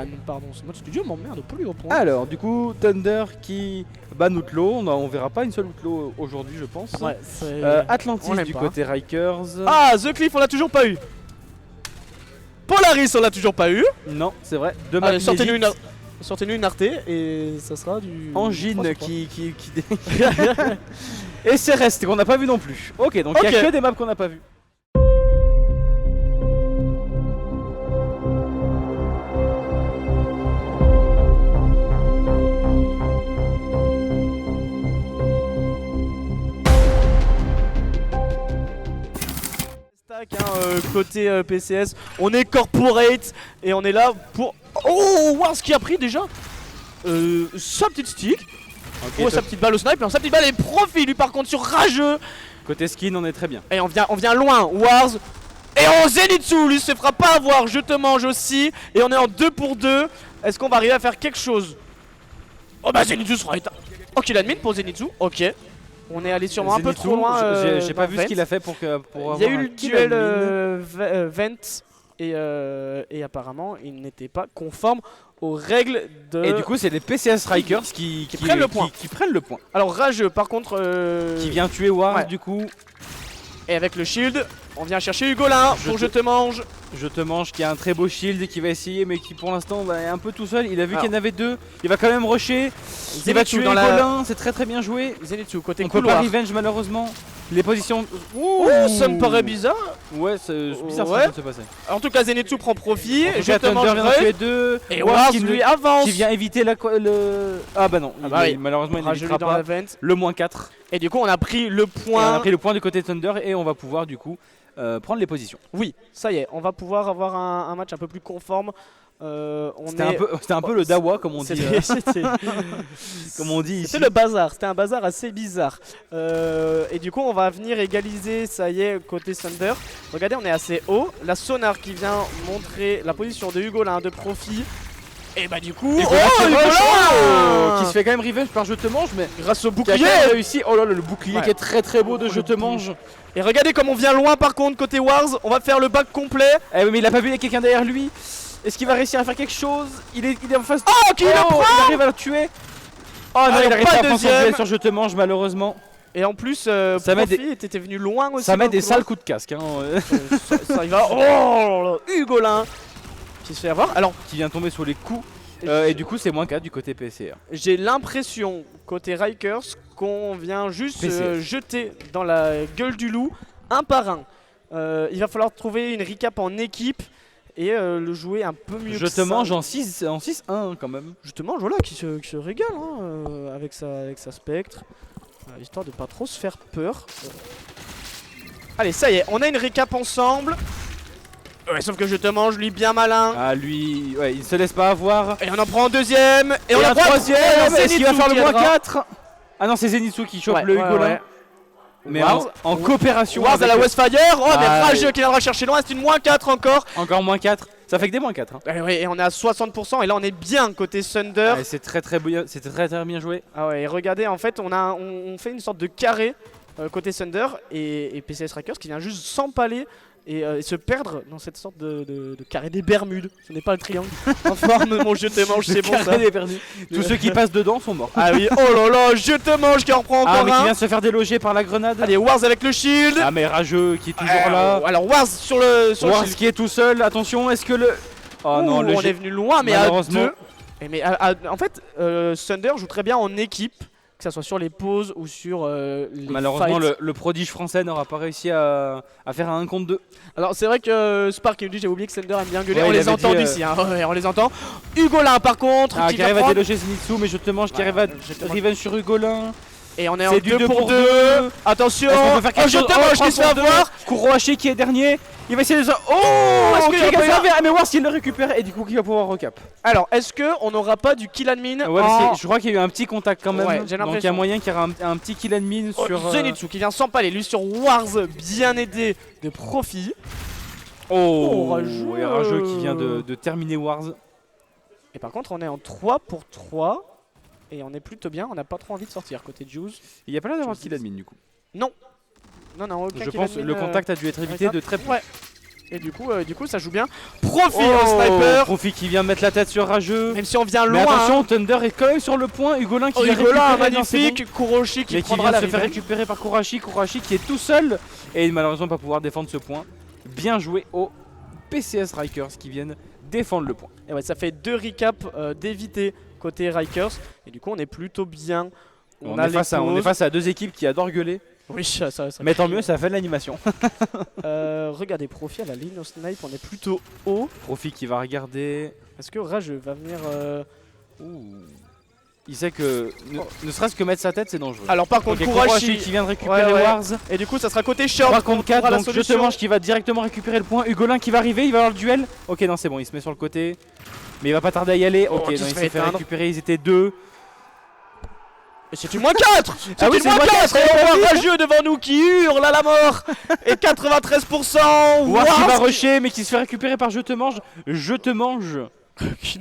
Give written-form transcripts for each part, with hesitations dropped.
ban, pardon, c'est notre studio m'emmerde, pas lui reprendre. Alors, du coup, Thunder qui bat Outlaw. On verra pas une seule Outlaw aujourd'hui, je pense. Ouais, c'est... Atlantis on l'aime du pas. côté Rikers. Ah, The Cliff, on l'a toujours pas eu. Polaris, on l'a toujours pas eu. Non, c'est vrai. Deux Allez, maps sortez-nous inédites. une Arte et ça sera du... Angine 3/3. qui et c'est Rest qu'on n'a pas vu non plus. Ok, donc il y a Ok. que des maps qu'on n'a pas vu. Stack, hein, côté PCS, on est corporate et on est là pour... Oh, voir ce qu'il a pris déjà. Sa petite stick. Ok, Sa petite balle au snipe, sa petite balle est profil lui par contre sur rageux. côté skin, on est très bien. Et on vient loin, Wars. Et on Zenitsu, lui se fera pas avoir, je te mange aussi. Et on est en 2 pour 2. Est-ce qu'on va arriver à faire quelque chose? Oh bah Zenitsu sera éteint. Ok, l'admin pour Zenitsu, ok. On est allé sûrement un peu Zenitsu, trop loin. j'ai pas vu ce qu'il a fait pour Il y a avoir eu un le kill duel admin. Vent et apparemment il n'était pas conforme aux règles de... Et du coup, c'est les PCS Strikers qui prennent le point. qui prennent le point. Alors rageux par contre... Qui vient tuer Wars ouais. du coup. Et avec le shield, on vient chercher Hugolin pour Je te mange. Je te mange qui a un très beau shield et qui va essayer mais qui pour l'instant est un peu tout seul. Il a vu Alors. qu'il y en avait deux. Il va quand même rusher. Il va Zenitsu tuer dans la... Golin, c'est très bien joué. Zenitsu côté On peut couloir. pas revenge malheureusement. Les positions. Ouh, ça me paraît bizarre. Ouais, c'est bizarre Ouais. ça vient de se passer. En tout cas Zenitsu prend profit, En tout je cas, te Thunder vient de mangerai. tuer deux. Et Wars lui avance. Qui vient éviter le. Ah bah non, Ah bah oui. malheureusement il Rageux n'évitera dans pas. la vente. Le -4. Et du coup on a pris le Et on point. a pris le point du côté Thunder et on va pouvoir du coup prendre les positions. Oui, ça y est, on va pouvoir avoir un match un peu plus conforme. C'était un peu le Dawa comme on dit. C'était Comme on dit ici. c'était le bazar, c'était un bazar assez bizarre. Et du coup on va venir égaliser, ça y est, côté Thunder. Regardez, on est assez haut. La sonar qui vient montrer la position de Hugolin de profit. Et bah du coup, Hugolin Qui se fait quand même revenge par Je te mange, mais grâce au qui a bouclier. quand même réussi. Oh là là, le bouclier Ouais. qui est très beau de Je Le te bouclier. mange. Et regardez comme on vient loin par contre côté Wars. On va faire le back complet. Eh oui, mais il a pas vu qu'il y a quelqu'un derrière lui. Est-ce qu'il va réussir à faire quelque chose? Il est en face. Oh, qui le prend! Il arrive à le tuer. Oh non, Alors, il arrive pas pas à prendre son deuxième. duel sur Je te mange malheureusement. Et en plus, Ça met Profit était venu loin aussi. Ça met dans le des couloir. sales coups de casque. Hein, Ça y va. Oh là là, Hugolin qui se fait avoir. Alors, qui vient tomber sur les coups. Et du coup, c'est -4 du côté PCR. j'ai l'impression, côté Rikers, qu'on vient juste PCS. jeter dans la gueule du loup un par un. Il va falloir trouver une recap en équipe et le jouer un peu mieux Je que te ça. mange en 6-1 quand même. Je te mange, voilà, qui se régale hein, avec sa spectre. Histoire de pas trop se faire peur. Allez, ça y est, on a une récap ensemble. Ouais, sauf que je te mange, lui, bien malin. Ah, lui, ouais, il se laisse pas avoir. Et on en prend un deuxième. Et on un en prend troisième. Est-ce qu'il va faire le -4? Ah non, c'est Zenitsu qui chope le Hugolin. Mais Wars, en coopération. Wars à la avec- Westfire. Oh, mais Ah, Rageux qui viendra chercher loin. C'est une -4 encore. Encore -4. Ça fait que des -4. Hein. Et on est à 60%. Et là, on est bien côté Thunder. Ouais, c'est très bien joué. Ah ouais, et regardez, en fait, on fait une sorte de carré côté Thunder et PCS Strikers qui vient juste s'empaler et se perdre dans cette sorte de carré des Bermudes. Ce n'est pas le triangle. En forme, mon je te mange, c'est bon ça. Tous ceux qui passent dedans sont morts. Ah oui, oh là là, je te mange qui en reprend Ah, encore mais qui un. vient de se faire déloger par la grenade. Allez, Wars avec le shield. Ah, mais Rageux qui est toujours là. Alors Wars sur le Wars shield. qui est tout seul. Attention, est-ce que le. Oh non, Ouh, le on G- est venu loin, mais à Malheureusement. deux. Et mais en fait, Thunder joue très bien en équipe, que ça soit sur les pauses ou sur les Malheureusement, fights. le prodige français n'aura pas réussi à faire un 1 contre 2. Alors c'est vrai que Spark il me dit j'ai oublié que Thunder aime bien gueuler, Ouais, on il les avait entend dit, d'ici, hein. Ouais, on les entend. Hugolin par contre, Ah, qui qui va arrive à prendre. déloger Zenitsu, mais je te mange, qui Ouais, arrive à je te mange. revenge sur Hugolin. Et on est en C'est du 2 2 pour pour 2. deux. Attention, Est-ce qu'on peut faire quelque je chose? te mange qui se fait avoir. Kurohashi qui est dernier. Il va essayer de se. Oh, est-ce qu'il y a pas eu un- mais voir s'il le récupère et du coup qui va pouvoir recap. Alors est-ce que on n'aura pas du kill admin Ouais, en... parce que je crois qu'il y a eu un petit contact quand même. Ouais, j'ai donc il y a l'impression. moyen qu'il y aura un petit kill admin Oh, sur. Zenitsu qui vient s'empaler, lui sur Wars, bien aidé de profit. Oh, Rageux. et Rageux qui vient de terminer Wars. Et par contre on est en 3 pour 3. Et on est plutôt bien, on n'a pas trop envie de sortir côté Juice. Il n'y a pas l'air d'avoir de kill admin du coup. Non. Non, non, aucun Je kill pense admin, le contact a dû être évité de très peu. Ouais. Et du coup, ça joue bien. Profi au sniper. Profi qui vient mettre la tête sur Rageux. Même si on vient Mais loin. attention, Thunder est quand même sur le point. Hugolin qui vient Hugolin, récupérer. magnifique. Kuroshi qui prendra vient la se faire récupérer par Kurashi. Kurashi qui est tout seul et malheureusement pas pouvoir défendre ce point. Bien joué aux PCS Rikers qui viennent défendre le point. Et ouais, ça fait 2 recaps d'éviter côté Rikers. Et du coup, on est plutôt bien. On est face à 2 équipes qui adorent gueuler. Oui, ça mais tant mieux, ça fait de l'animation. Regardez, Profi à la ligne au snipe, on est plutôt haut. Profi qui va regarder. Est-ce que Rageux va venir Il sait que ne serait-ce que mettre sa tête, c'est dangereux. Alors par contre, Kurashi qui vient de récupérer Wars. Et du coup, ça sera côté short. 3 contre 4, donc je te mange qui va directement récupérer le point. Hugolin qui va arriver, il va avoir le duel. Ok, non, c'est bon, il se met sur le côté. Mais il va pas tarder à y aller. Ok, non, il s'est fait récupérer, ils étaient 2. Et c'est une moins 4. Ah oui, c'est une moins 4. Et on voit Rageux devant nous qui hurle à la mort. Et 93%. Wars qui va rusher, mais qui se fait récupérer par Je te mange. Je te mange.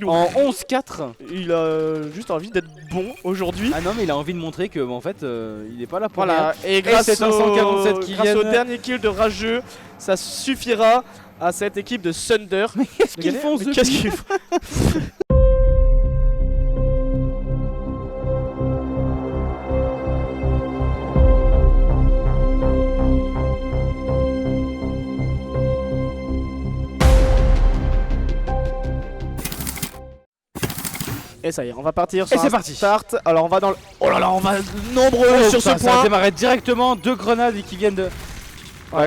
En 11-4. Il a juste envie d'être bon aujourd'hui. Ah non, mais il a envie de montrer que en fait il est pas là pour voilà. rien. Et grâce, au dernier kill de Rageux, ça suffira à cette équipe de Thunder. Mais qu'est-ce qu'ils font Qu'est-ce qu'ils font? Et ça y est, on va partir sur start. Alors on va dans le... Oh là là, on va nombreux sur ce point. Ça démarre directement, 2 grenades qui viennent de...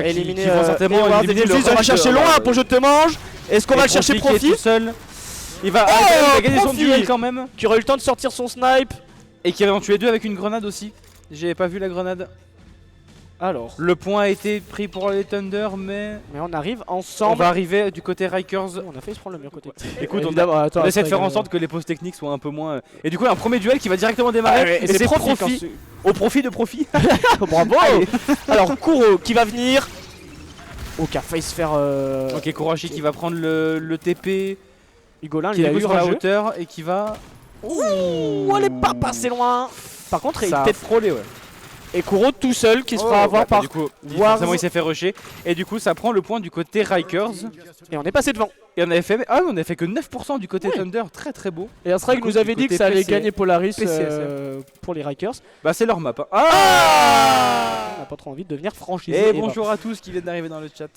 éliminer qui vont certainement éliminer le on va chercher loin pour Je te mange. Est-ce qu'on va chercher Profi tout seul. Il va gagner son duel quand même. Qui aurait eu le temps de sortir son snipe. Et qui avait en tué 2 avec une grenade aussi. J'avais pas vu la grenade. Alors, le point a été pris pour les Thunder, mais on arrive ensemble. On va arriver du côté Rikers. On a failli se prendre le meilleur côté. Écoute, on essaie de faire en sorte que les pauses techniques soient un peu moins. Et du coup, il y a un premier duel qui va directement démarrer. Et c'est Profi. Au profit de Profi. Bravo. Alors, Kuro qui va venir. Oh, qui a failli se faire. Ok, Kurashi qui va prendre le TP. Hugolin, qui est sur la hauteur et qui va. Ouh, elle est pas passée loin. Par contre, il est peut-être frôlé, ouais. Et Kuro tout seul qui se fera avoir par du coup, forcément il s'est fait rusher. Et du coup ça prend le point du côté Rikers. Et on est passé devant. Et on avait fait, on avait fait que 9% du côté Thunder, très très beau. Et Astrag nous avait dit que ça allait gagner Polaris pour les Rikers. Bah c'est leur map. Hein. On n'a pas trop envie de devenir franchisé. Et bonjour à tous qui viennent d'arriver dans le chat.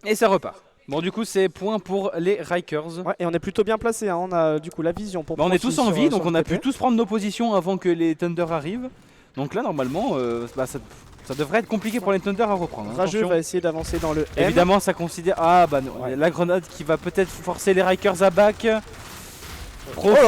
Et ça repart. Bon du coup c'est point pour les Rikers. Ouais, et on est plutôt bien placé, hein. On a du coup la vision pour on est tous en vie, donc on a pu tous prendre nos positions avant que les Thunder arrivent. Donc là normalement ça devrait être compliqué pour les Thunder à reprendre. Rageux va essayer d'avancer dans le M. Évidemment ça considère... Ah bah non, la grenade qui va peut-être forcer les Rikers à back. Profi.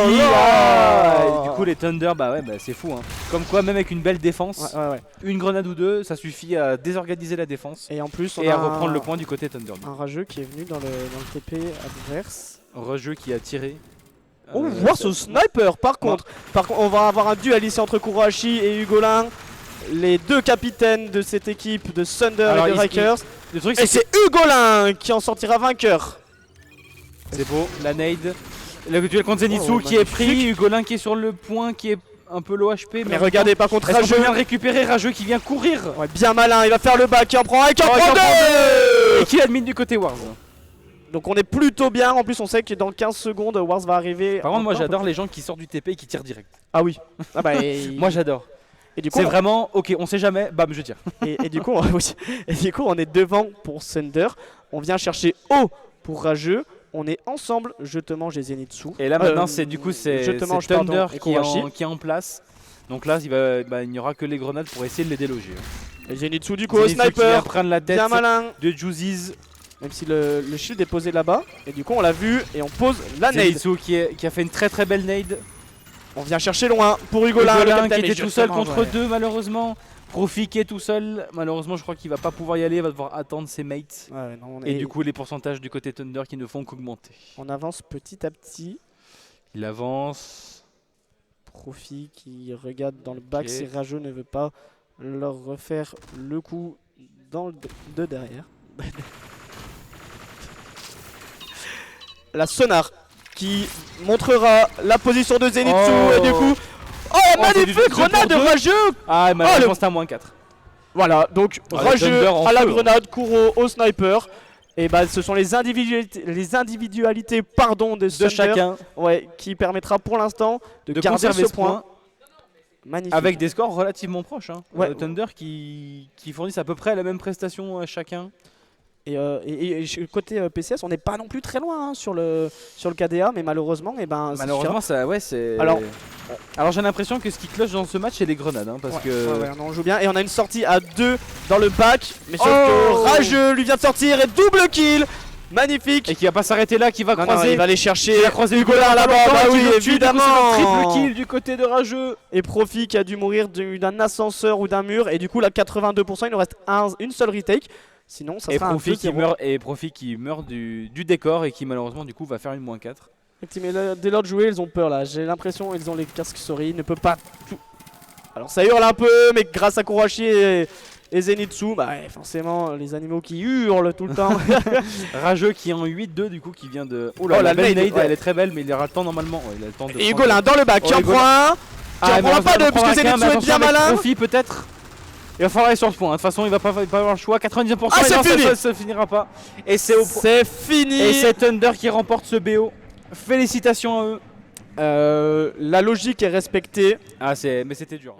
Du coup les Thunder, c'est fou hein. Comme quoi même avec une belle défense, une grenade ou 2, ça suffit à désorganiser la défense. Et en plus à reprendre le point du côté Thunder. Un Rageux qui est venu dans le TP adverse. Rageux qui a tiré. On va voir ce sniper par contre. On va avoir un duel ici entre Kurashi et Hugolin. Les 2 capitaines de cette équipe de Thunder et de Rikers. Et c'est Hugolin qui en sortira vainqueur. C'est beau, la nade. Le duel contre Zenitsu qui est pris, Hugolin qui est sur le point, qui est un peu low HP. Mais regardez par contre Rageux vient de récupérer, Rageux qui vient courir. Ouais, bien malin, il va faire le back, qui en prend un, qui en prend 2. Et qui admine du côté Wars. Donc on est plutôt bien, en plus on sait que dans 15 secondes Wars va arriver. Par contre moi j'adore les gens qui sortent du TP et qui tirent direct. Ah oui. Moi j'adore. C'est vraiment, ok on sait jamais, bam je tire. Et du coup on est devant pour Thunder. On vient chercher haut pour Rageux. On est ensemble, Je te mange et Zenitsu. Et là maintenant c'est Thunder qui est en place. Donc là il n'y aura que les grenades pour essayer de les déloger. Et Zenitsu du coup au sniper qui vient prendre la tête bien malin de Juziz. Même si le shield est posé là-bas. Et du coup on l'a vu et on pose la nade. Zenitsu qui a fait une très très belle nade. On vient chercher loin pour Hugolin qui était tout seul contre 2 malheureusement. Profi qui est tout seul, malheureusement je crois qu'il va pas pouvoir y aller, il va devoir attendre ses mates. Et du coup les pourcentages du côté Thunder qui ne font qu'augmenter. On avance petit à petit. Il avance. Profi qui regarde dans le back si Rageux ne veut pas leur refaire le coup de derrière. La sonar qui montrera la position de Zenitsu et du coup... Oh magnifique grenade de Rageux. Ah malheureusement c'est un -4. Voilà, donc Rageux à la grenade, Kuro au sniper. Et bah ce sont les individualités pardon, de chacun, ouais, qui permettra pour l'instant de garder ce point. Magnifique. Avec des scores relativement proches. Hein. Ouais. Thunder qui fournissent à peu près la même prestation chacun. Et côté PCS, on n'est pas non plus très loin hein, sur le KDA, mais malheureusement, ça, ouais, c'est. Alors j'ai l'impression que ce qui cloche dans ce match, c'est les grenades, hein, parce que. Ouais, on joue bien et on a une sortie à 2 dans le bac, mais sauf que Rageux lui vient de sortir et double kill. Magnifique. Et qui va pas s'arrêter là, qui va croiser. Non, il va aller chercher. Il va croiser Hugolin là-bas. Bah oui, évidemment. Triple kill du côté de Rageux. Et Profi qui a dû mourir d'un ascenseur ou d'un mur. Et du coup, là, 82%, il nous reste une seule retake. Sinon, ça sera Profi qui meurt et Profi qui meurt du décor et qui malheureusement du coup va faire une -4. Mais là, dès lors de jouer, ils ont peur là. J'ai l'impression ils ont les casques sorry, il ne peut pas tout. Alors ça hurle un peu, mais grâce à Kurohashi et Zenitsu, bah ouais, forcément les animaux qui hurlent tout le temps. Rageux qui est en 8-2 du coup qui vient de. Oh là, la belle nade, elle est très belle, mais il aura le temps normalement. Ouais, il a le temps de. Et Hugolin dans le bac qui en prend un. Qui en prend pas deux puisque Zenitsu est bien malin. Profi peut-être. Il va falloir aller sur ce point, de toute façon il va pas avoir le choix, 99%. Ah, c'est fini. Ça finira pas. Et c'est fini. Et c'est Thunder qui remporte ce BO. Félicitations à eux. La logique est respectée. Mais c'était dur.